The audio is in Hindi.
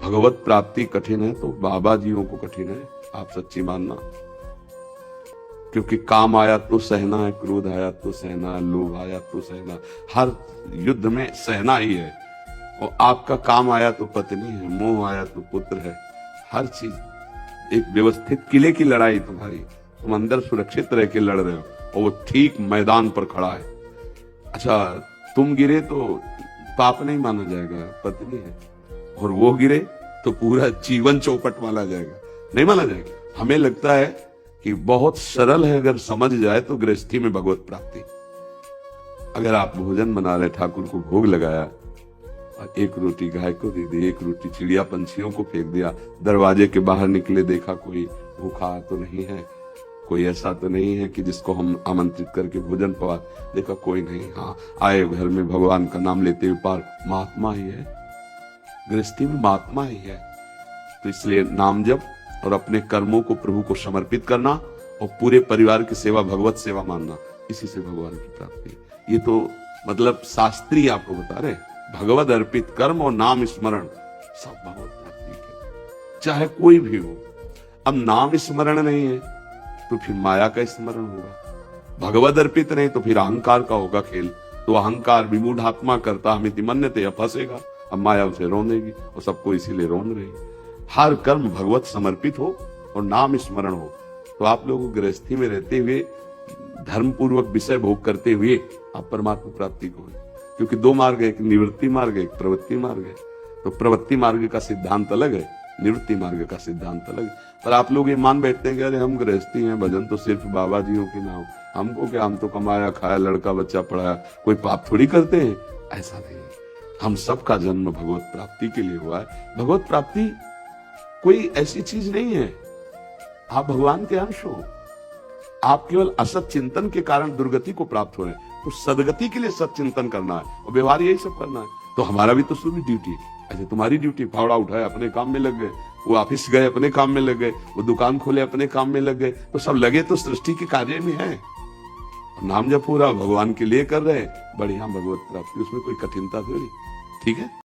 भगवत प्राप्ति कठिन है तो बाबा जीओं को कठिन है, आप सच्ची मानना। क्योंकि काम आया तो सहना है, क्रोध आया तो सहना है, लोभ आया तो सहना, हर युद्ध में सहना ही है। और आपका काम आया तो पत्नी है, मोह आया तो पुत्र है, हर चीज एक व्यवस्थित किले की लड़ाई तुम्हारी, तुम अंदर सुरक्षित रह के लड़ रहे हो और वो ठीक मैदान पर खड़ा है। अच्छा, तुम गिरे तो पाप नहीं माना जाएगा, पत्नी है, और वो गिरे तो पूरा जीवन चौपट माना जाएगा, नहीं माना जाएगा। हमें लगता है कि बहुत सरल है, अगर समझ जाए तो गृहस्थी में भगवत प्राप्ति। अगर आप भोजन बना रहे, ठाकुर को भोग लगाया और एक रोटी गाय को दे दी, एक रोटी चिड़िया पंछियों को फेंक दिया, दरवाजे के बाहर निकले देखा कोई भूखा तो नहीं है, कोई ऐसा तो नहीं है कि जिसको हम आमंत्रित करके भोजन पवा, देखा कोई नहीं, हाँ आए घर में भगवान का नाम लेते हुए पार, महात्मा ही है, गृहस्थी में महात्मा ही है। तो इसलिए नाम जप और अपने कर्मों को प्रभु को समर्पित करना और पूरे परिवार की सेवा भगवत सेवा मानना, इसी से भगवान की प्राप्ति। ये तो मतलब शास्त्री आपको बता रहे, भगवत अर्पित कर्म और नाम स्मरण सब भगवत प्राप्ति के, चाहे कोई भी हो। अब नाम स्मरण नहीं है तो फिर माया का स्मरण होगा, भगवत अर्पित नहीं तो फिर अहंकार का होगा खेल। तो अहंकार विमूढ़ात्मा करता हमिति मन्यते, अब फंसेगा, अब माया उसे रोनेगी और सबको इसीलिए रोन रही। हर कर्म भगवत समर्पित हो और नाम स्मरण हो। तो आप लोग गृहस्थी में रहते हुए धर्म पूर्वक विषय भोग करते हुए आप परमात्मा प्राप्ति को, क्योंकि दो मार्ग है, एक निवृत्ति मार्ग है, एक प्रवृत्ति मार्ग है। तो प्रवृत्ति मार्ग का सिद्धांत अलग है, निवृत्ति मार्ग का सिद्धांत अलग है। पर आप लोग ये मान बैठते हैं कि अरे हम गृहस्थी हैं, भजन तो सिर्फ बाबा जियों की नाम, हमको क्या, हम तो कमाया खाया, लड़का बच्चा पढ़ाया, कोई पाप थोड़ी करते हैं। ऐसा नहीं, हम सबका जन्म भगवत प्राप्ति के लिए हुआ है। भगवत प्राप्ति कोई ऐसी चीज नहीं है, आप भगवान के अंश हो। आप केवल असत चिंतन के कारण दुर्गति को प्राप्त हो रहे हैं, तो सदगति के लिए सत चिंतन करना है और व्यवहार यही सब करना है। तो हमारा भी तो शुरू ड्यूटी, ऐसे तुम्हारी ड्यूटी, फावड़ा उठाए अपने काम में लग गए, वो ऑफिस गए अपने काम में लग गए, वो दुकान खोले अपने काम में लग गए, तो सब लगे तो सृष्टि के कार्य में है। नाम जप पूरा भगवान के लिए कर रहे, बढ़िया भगवत प्राप्ति, उसमें कोई कठिनता थोड़ी। ठीक है।